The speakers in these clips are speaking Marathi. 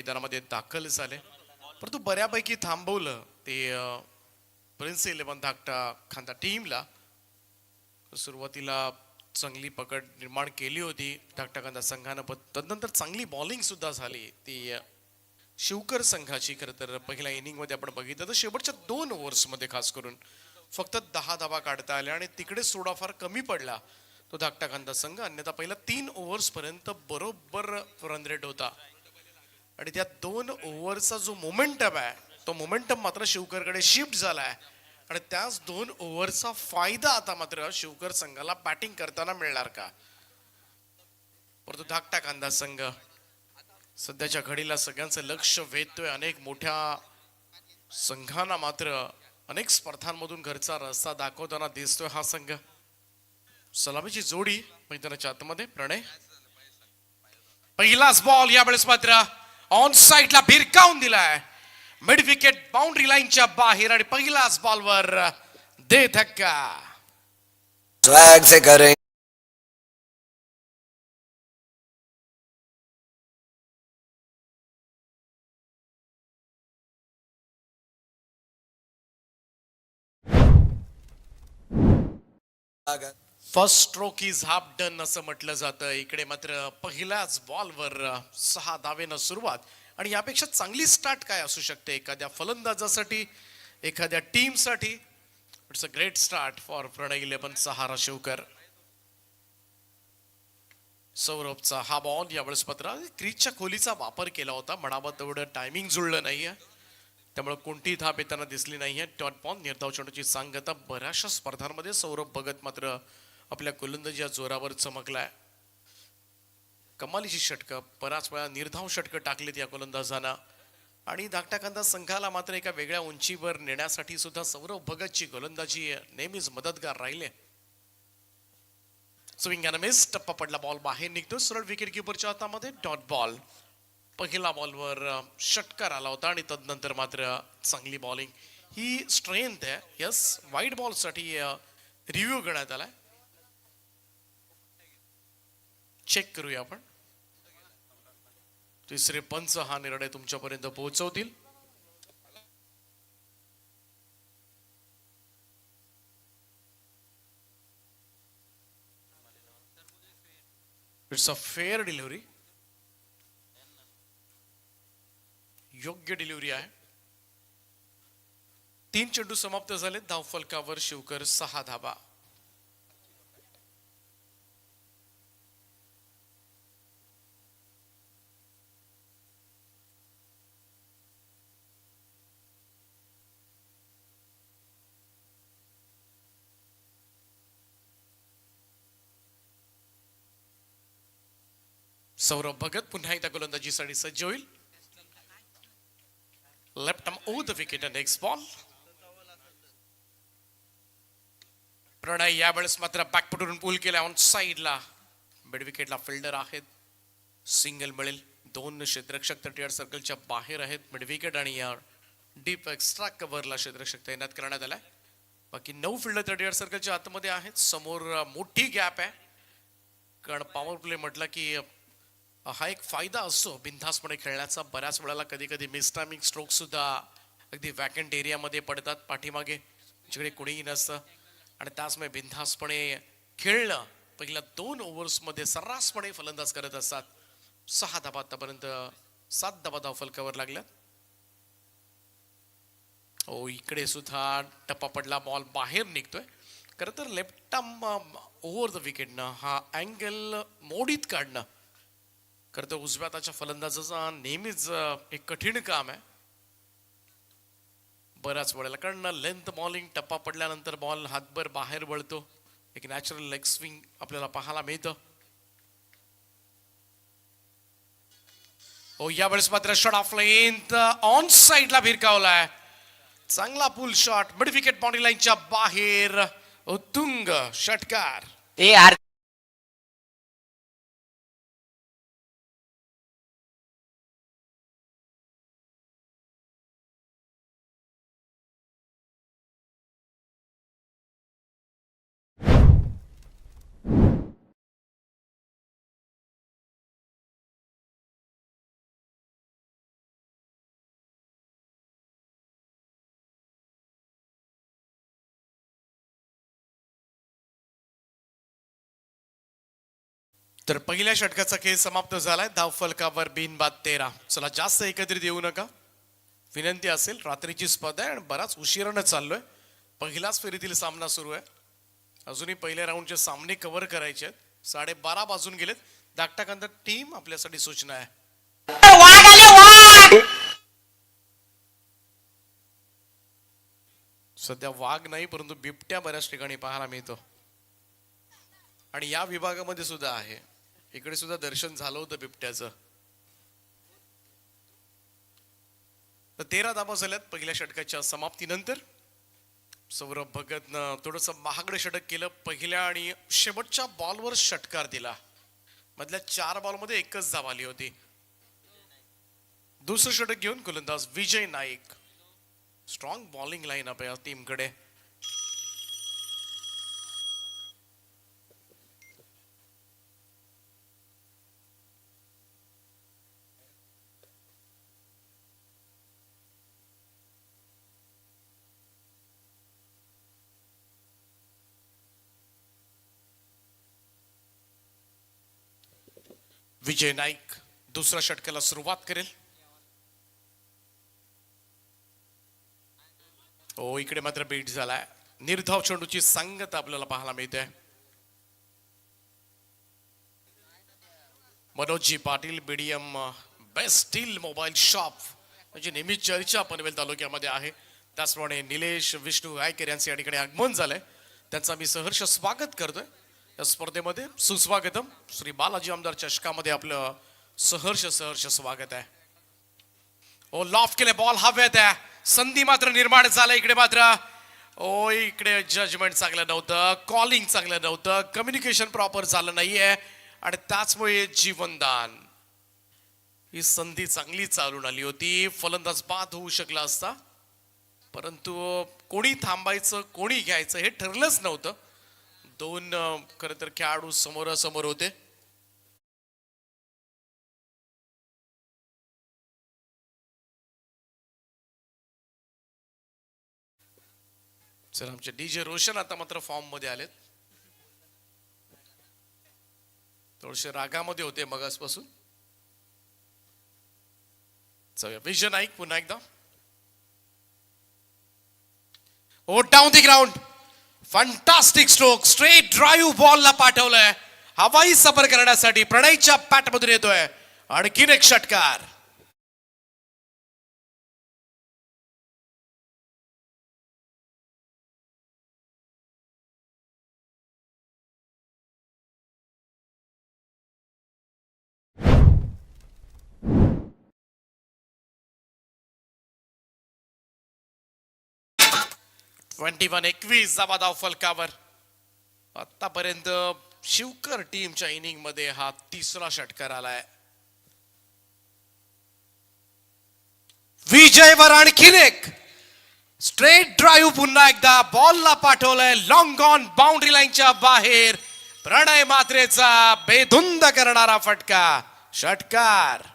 मैदानामध्ये दाखल झाले, परंतु बऱ्यापैकी थांबवलं ते प्रिन्स 11 धाकटा खांदा टीमला. सुरुवातीला चांगली पकड निर्माण केली होती धाकटा खांदा संघानं, पण तदनंतर चांगली बॉलिंग सुद्धा झाली ती शिवकर संघाची. खरं तर पहिल्या इनिंगमध्ये आपण बघितलं तर शेवटच्या 2 ओव्हर्समध्ये खास करून फक्त 10 धावा काढता आल्या आणि तिकडेच थोडाफार कमी पडला तो धाकटा खांदा संघ. अन्यथा पहिल्या 3 ओव्हर्सपर्यंत बरोबर रन रेट होता आणि त्या 2 ओव्हरचा जो मोमेंटम आहे तो मोमेंटम मात्र शिवकरकडे शिफ्ट झालाय आणि त्याच 2 ओव्हरचा फायदा आता मात्र शिवकर संघाला बॅटिंग करताना मिळणार का. परंतु धाकटा खांदा संघ सध्याच्या घडीला सगळ्यांचं लक्ष वेधतोय. अनेक मोठ्या संघांना मात्र अनेक स्पर्धांमधून घरचा रस्ता दाखवताना दिसतोय हा संघ. सलामीची जोडी मैदानाच्या आतमध्ये प्रणय. पहिलाच बॉल यावेळेस मात्र ऑन साइडला भिरकावून दिलाय मिड विकेट बाउंड्री लाईनच्या बाहेर आणि पहिलाच बॉलवर दे धक्का. स्वैग से करें first stroke is half done असं म्हटलं जातं. इकडे मात्र पहिल्याच बॉलवर 6 धावेनं सुरुवात आणि यापेक्षा चांगली स्टार्ट काय असू शकते एखाद्या फलंदाजासाठी, एखाद्या टीमसाठी. It's a great start for Pranay 11 Sahara Shivkar. सौरभचा हा बॉल यावेळेस मात्र क्रीजच्या खोलीचा वापर केला होता, म्हणावं तेवढं टायमिंग जुळलं नाहीये, त्यामुळे कोणतीही धाप येताना दिसली नाहीये. डॉट बॉल निर्धाव चेंडूची सांगता. बऱ्याचशा स्पर्धांमध्ये सौरभ भगत मात्र आपल्या गोलंदाजीच्या जोरावर चमकलाय. कमालीची षटकं, बराच वेळा निर्धाव षटकं टाकलीत या गोलंदाजांना आणि धाकटा खांदा संघाला मात्र एका वेगळ्या उंचीवर नेण्यासाठी सुद्धा सौरभ भगतची गोलंदाजी नेहमीच मदतगार राहिले. स्विंग अँड मिस, टप्पा पडला, बॉल बाहेर निघतो सरळ विकेट किपरच्या हातामध्ये. Dot ball. पहिला बॉलवर षटकार आला होता आणि तदनंतर मात्र चांगली बॉलिंग. ही स्ट्रेंथ आहे. यस, वाईट बॉल साठी रिव्ह्यू करण्यात आलाय. चेक करूया आपण. तिसरे पंच हा निर्णय तुमच्यापर्यंत पोहोचवतील. It's a fair delivery. योग्य डिलिव्हरी आहे. 3 चेंडू समाप्त झाले. धावफलकावर शिवकर 6 धावा. सौरभ भगत पुन्हा एकदा गोलंदाजीसाठी सज्ज होईल. Left arm over the wicket. Next ball. Pranay यावेळेस मात्र बॅकफुटवरून पूल केला ऑन साइडला. मिड विकेटला फिल्डर आहेत. सिंगल मिळेल. 2 क्षेत्ररक्षक 30 सर्कलच्या बाहेर आहेत. मिड विकेट आणि या डीप एक्स्ट्रा कव्हरला क्षेत्ररक्षक तैनात करण्यात आलाय. बाकी 9 फिल्डर 30 सर्कलच्या आतमध्ये आहेत. समोर मोठी गॅप आहे, कारण पॉवर प्ले म्हटलं की हा एक फायदा असतो बिनधास्तपणे खेळण्याचा. बऱ्याच वेळेला कधी कधी मिस टायमिंग स्ट्रोक सुद्धा अगदी वॅकंट एरियामध्ये पडतात पाठीमागे, जिकडे कोणीही नसतं, आणि त्याचमुळे बिनधास्तपणे खेळणं पहिल्या 2 ओव्हर्समध्ये सर्रासपणे फलंदाज करत असतात. 6 धावा आतापर्यंत, 7 धावा धावफलकावर लागल्यात. हो, इकडे सुद्धा टप्पा पडला, बॉल बाहेर निघतोय. खरं तर लेफ्ट आर्म ओव्हर द विकेटनं हा अँगल मोडीत काढणं खरं तर उजव्या हाताच्या फलंदाजाचा नेहमीच एक कठीण काम आहे बऱ्याच वेळेला, कारण लेंथ बॉलिंग टप्पा पडल्यानंतर बॉल हातभर बाहेर वळतो. एक नॅचरल लेग स्विंग आपल्याला पाहायला मिळतं. हो, यावेळेस मात्र शॉट ऑफ लेंथ ऑन साइडला भिरकावलाय. चांगला pull shot mid wicket boundary लाईनच्या बाहेर. उत्तुंग षटकार. तर पहिल्या षटकाचा खेळ समाप्त झालाय. धावफलकावर बिनबाद 13. चला जास्त एकत्रित येऊ नका, विनंती असेल. रात्रीची स्पर्धा आहे आणि बराच उशिरानं चाललोय. पहिल्याच फेरीतील सामना सुरू आहे. अजूनही पहिल्या राऊंडचे सामने कव्हर करायचे आहेत. 12:30 वाजून गेलेत. धाकटाकांत टीम आपल्यासाठी सूचना आहे. सध्या वाघ नाही, परंतु बिबट्या बऱ्याच ठिकाणी पाहायला मिळतो आणि या विभागामध्ये सुद्धा आहे. इकडे सुद्धा दर्शन झालं होतं बिबट्याचं. तर 13 धावा झाल्यात पहिल्या षटकाच्या समाप्तीनंतर. सौरभ भगतनं थोडस महागडं षटक केलं. पहिल्या आणि शेवटच्या बॉलवर षटकार दिला. मधल्या 4 बॉलमध्ये एकच धाव आली होती. दुसरं षटक घेऊन गोलंदाज Vijay Naik. Strong bowling line up या टीमकडे. विजय नाईक दुसऱ्या षटकाला सुरुवात करेल. हो, इकडे मात्र बीट झालाय. निर्धाव चेंडूची संगत आपल्याला पाहायला मिळते. Manoji Patil BDM best steel mobile shop म्हणजे नेहमी चर्चा पनवेल तालुक्यामध्ये आहे. त्याचप्रमाणे निलेश विष्णू गायकर यांचे या ठिकाणी आगमन झालंय. त्यांचा मी सहर्ष स्वागत करतोय या स्पर्धेमध्ये. सुस्वागतम. श्री बालाजी आमदार चषकामध्ये आपलं सहर्ष स्वागत आहे. ओ लॉफ केले, बॉल हवेत आहे. संधी मात्र निर्माण झाला. इकडे मात्र इकडे जजमेंट चांगलं नव्हतं, कॉलिंग चांगलं नव्हतं, कम्युनिकेशन प्रॉपर झालं नाहीये आणि त्याचमुळे जीवनदान. ही संधी चांगली चालून आली होती. फलंदाज बाद होऊ शकला असता, परंतु कोणी थांबायचं कोणी घ्यायचं हे ठरलंच नव्हतं. दोन खरं तर खेळाडू समोरासमोर होते. सर आमचे डीजे रोशन आता मात्र फॉर्म मध्ये आलेत. थोडेसे रागामध्ये होते मगासपासून. विजय नाईक पुन्हा एकदा. Oh down the ground. Fantastic stroke. Straight drive बॉलला पाठवलंय. हवाई सफर करण्यासाठी प्रणयच्या पॅट मधून येतोय. आणखीन एक षटकार. वन 21 धावा धावफलकावर. आतापर्यंत शिवकर टीमच्या इनिंग मध्ये हा तिसरा षटकार आलाय. विजयवर आणखीन एक स्ट्रेट ड्राईव्ह. पुन्हा एकदा बॉलला पाठवलंय. लॉंग ऑन बाउंड्री लाईनच्या बाहेर. प्रणय मात्रेचा बेधुंद करणारा फटका. षटकार.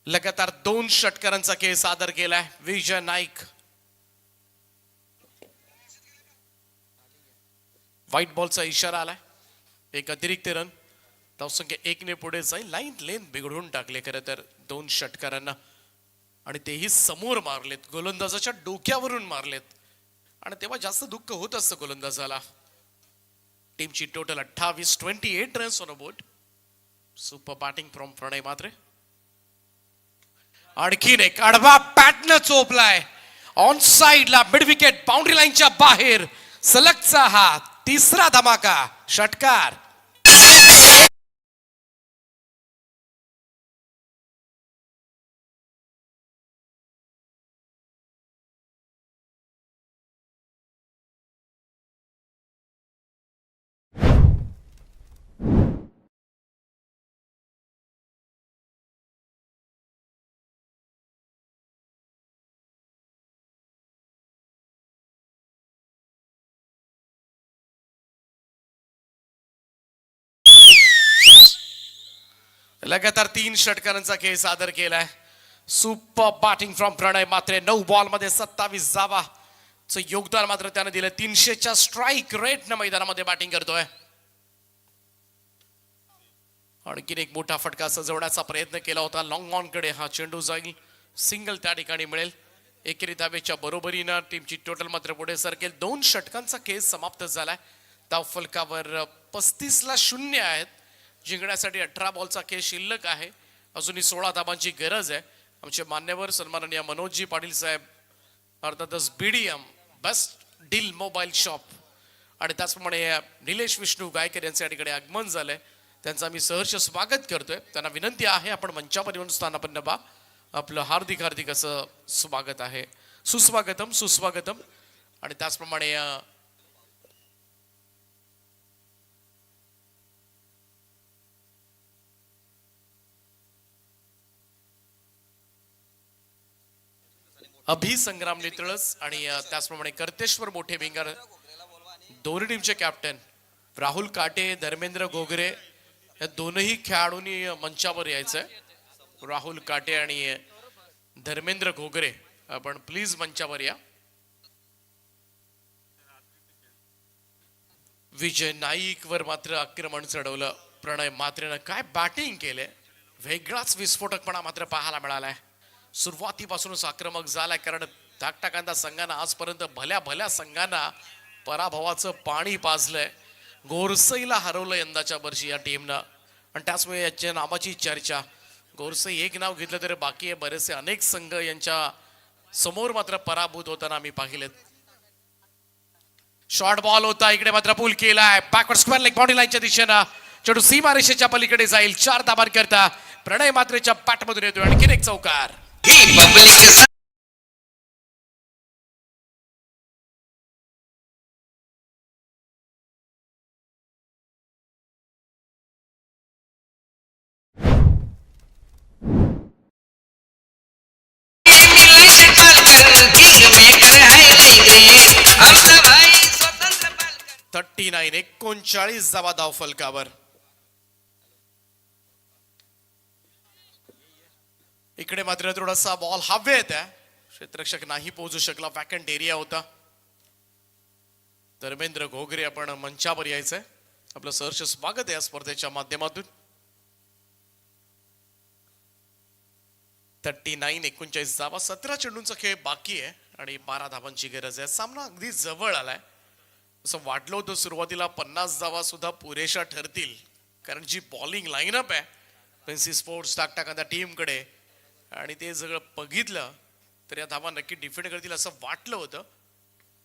लगातार 2 षटकारांचा खेळ सादर केलाय विजय नाईक. व्हाईट बॉलचा इशारा आलाय. एक अतिरिक्त रन. धावसंख्या 1 ने पुढे जाईल. लाईन लेन बिघडून टाकले खरं तर 2 षटकारांना आणि तेही समोर मारलेत. गोलंदाजाच्या डोक्यावरून मारलेत आणि तेव्हा जास्त दुःख होत असतं गोलंदाजाला. टीमची total 28 runs on a board. Super batting from Pranay Mhatre. आणखीन एक आडवा पॅटनं चोपलाय. ऑन साइडला मिड विकेट बाउंड्री लाईनच्या बाहेर. सलगचा हा तिसरा धमाका. षटकार. लगातार 3 षटकारांचा खेळ सादर केलाय. Super batting from Pranay Mhatre. 9 ball मध्ये 27 धावा योगदान मात्र त्याने दिलं. 300च्या स्ट्राईक रेट न मैदानामध्ये बॅटिंग करतोय. आणखीन एक मोठा फटका सजवण्याचा प्रयत्न केला होता. लॉंग ऑन कडे हा चेंडू जाईल. सिंगल त्या ठिकाणी मिळेल. एकेरी धावेच्या बरोबरीनं टीमची टोटल मात्र पुढे सरकेल. 2 षटकांचा खेळ समाप्त झालाय. धाव फलकावर 35-0 आहेत. जिंकण्यासाठी 18 बॉलचा खेळ शिल्लक आहे. अजूनही 16 धावांची गरज आहे. आमचे मान्यवर सन्माननीय मनोजजी पाटील साहेब, अर्थातच BDM best deal mobile shop आणि त्याचप्रमाणे निलेश विष्णू गायकर यांचे या ठिकाणी आगमन झालंय. त्यांचं आम्ही सहर्ष स्वागत करतोय. त्यांना विनंती आहे आपण मंचावर येऊन स्थानापन्न व्हा. आपलं हार्दिक हार्दिक असं स्वागत आहे. सुस्वागतम सुस्वागतम. आणि त्याचप्रमाणे अभिसंग्राम नेतळस आणि त्याचप्रमाणे करतेश्वर मोठे विंगर, दोन्ही टीमचे कॅप्टन राहुल काटे, धर्मेंद्र घोगरे या दोनही खेळाडूंनी मंचावर यायचंय. राहुल काटे आणि धर्मेंद्र घोगरे, आपण प्लीज मंचावर या. विजय नाईक वर मात्र आक्रमण चढवलं. प्रणय मात्रेनं काय बॅटिंग केले. वेगळाच विस्फोटकपणा मात्र पाहायला मिळालाय. सुरुवातीपासूनच आक्रमक झालाय, कारण धाकटा कांदा संघानं आजपर्यंत भल्या भल्या संघांना पराभवाचं पाणी पाजलंय. गोरसईला हरवलं यंदाच्या वर्षी या टीमनं आणि त्याचमुळे याच्या नावाची चर्चा. गोरसई एक नाव घेतलं तरी बाकी बरेचसे अनेक संघ यांच्या समोर मात्र पराभूत होताना आम्ही पाहिलेत. शॉर्ट बॉल होता, इकडे मात्र पूल केलाय. बॅकवर्ड स्क्वेअर लेग बाउंड्री लाईनच्या दिशेनं चेंडू सीमा रेषेच्या पलीकडे जाईल. 4 धावा करता प्रणय मात्रेच्या बॅटमधून येतोय. आणखीन एक चौकार. स्वतंत्र 39 धावा धाव फलकावर. इकडे मात्र थोडासा बॉल हवेत आहे. क्षेत्ररक्षक नाही पोहोचू शकला. वॅकंट एरिया होता. धर्मेंद्र घोगरे, आपण मंचावर यायचंय. आपलं सहर्ष स्वागत आहे या स्पर्धेच्या माध्यमातून. 39 धावा, 17 चेंडूंचा खेळ बाकी आहे आणि 12 धावांची गरज आहे. सामना अगदी जवळ आलाय. असं वाटलं होतं सुरुवातीला 50 धावा सुद्धा पुरेशा ठरतील, कारण जी बॉलिंग लाईनअप आहे प्रिन्सी स्पोर्ट्स टाकटाकांदा टीमकडे, आणि ते सगळं बघितलं तर या धावा नक्की डिफेंड करतील असं वाटलं होतं.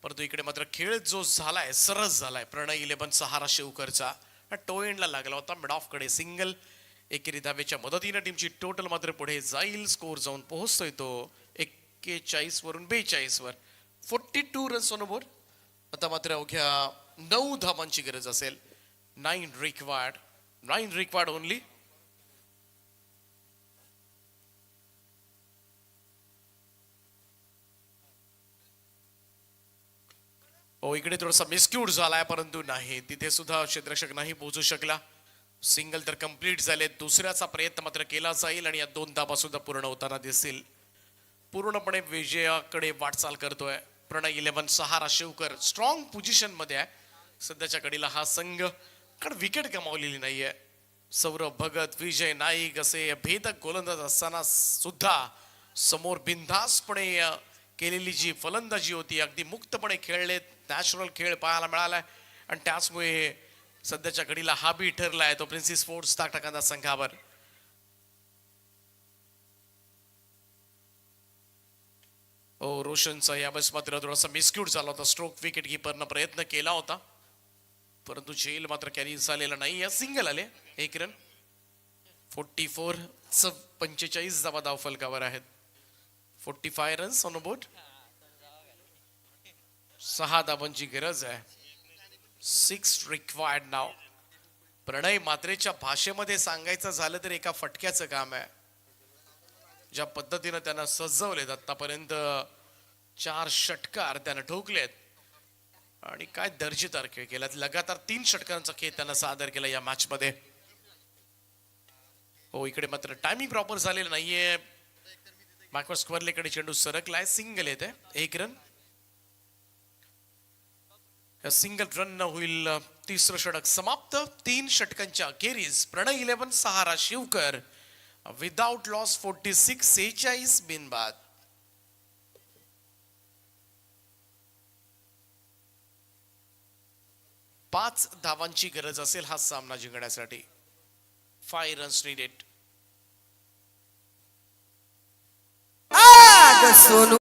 परंतु इकडे मात्र खेळ जो झालाय सरस झालाय. प्रणय 11 सहारा शिवकरचा टो एंडला लागला होता. मिड ऑफ कडे सिंगल. एकेरी धावेच्या मदतीने टीमची टोटल मात्र पुढे जाईल. स्कोर जाऊन पोहोचतोय तो 41 वरून 42 वर. 42 रन्स ऑन बोर्ड. आता मात्र अवघ्या 9 धावांची गरज असेल. 9 रिक्वायर्ड ओनली. इकडे थोडासा मिसक्यूट झालाय, परंतु नाही, तिथे सुद्धा क्षेत्ररक्षक नाही पोहोचू शकला. सिंगल तर कंप्लीट झाले. दुसऱ्याचा प्रयत्न मात्र केला जाईल आणि या 2 धावा सुद्धा पूर्ण होताना दिसतील. पूर्णपणे विजयाकडे वाटचाल करतोय प्रणय 11 सहारा शिवकर. स्ट्रॉंग पोझिशन मध्ये आहे सध्याच्या घडीला हा संघ, कारण विकेट गमावलेली नाहीये. सौरभ भगत, विजय नाईक असे भेदक गोलंदाज असताना सुद्धा समोर बिनधास्तपणे केलेली जी फलंदाजी होती, अगदी मुक्तपणे खेळले. नॅचरल खेळ पाहायला मिळालाय आणि त्याचमुळे सध्याच्या घडीला हा बी ठरलाय तो प्रिन्सी स्पोर्ट्स टाकटाकांदा संघावर. रोशनचा यावेळेस मात्र थोडासा मिसक्यूट झाला होता. स्ट्रोक विकेट कीपरनं प्रयत्न केला होता, परंतु झेल मात्र कॅरी झालेला नाही. सिंगल आले 1 रन. 45 धावा धाव फलकावर आहेत. 45 रन्स ऑन बोर्ड. 6 धावांची गरज आहे. 6 रिक्वायर्ड नाव. प्रणय मात्रेच्या भाषेमध्ये सांगायचं झालं तर एका फटक्याचं काम आहे. ज्या पद्धतीनं त्यांना सजवलेत आतापर्यंत, 4 षटकार त्यानं ठोकलेत आणि काय दर्जेदार खेळ केला. लगातार 3 षटकारांचा खेळ त्यानं सादर केला या मॅच मध्ये. हो इकडे मात्र टायमिंग प्रॉपर झालेलं नाहीये. बॅकवर्ड स्क्वेअरलेकडे चेंडू सरकलाय. सिंगल येते. 1 रन. सिंगल रन न होईल तिसरं षटक समाप्त. 3 षटकांच्या अखेरीस प्रणय 11 सहारा शिवकर विदाउट लॉस 46 46 बिनबाद. पाच धावांची गरज असेल हा सामना जिंकण्यासाठी. 5 रन्स नीडेड. सोनू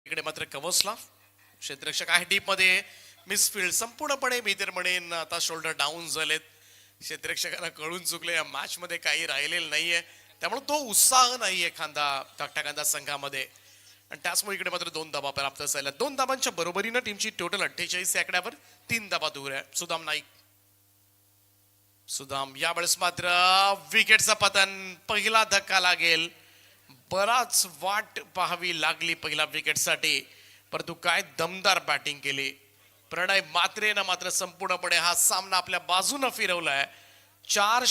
इकडे मात्र कवसला क्षेत्ररक्षक आहे डीप मध्ये. मिसफिल्ड संपूर्णपणे मी तर म्हणेन आता शोल्डर डाऊन झालेत. क्षेत्ररक्षकांना कळून चुकले या मॅच मध्ये काही राहिलेलं नाहीये. त्यामुळे तो उत्साह नाहीये धाकट्या संघामध्ये. आणि त्याचमुळे इकडे मात्र 2 धाबा प्राप्त झाल्या. 2 धाबांच्या बरोबरीनं टीमची टोटल 48 आकड्यावर 3 धाबा दूर आहे. सुदाम नाईक. सुदाम यावेळेस मात्र विकेटचं पतन. पहिला धक्का लागेल. बराच वाट पाहावी लागली पहिल्या विकेटसाठी. परंतु काय दमदार बॅटिंग केली प्रणय मात्रेनं. मात्र संपूर्णपणे हा सामना आपल्या बाजूनं फिरवलाय. 4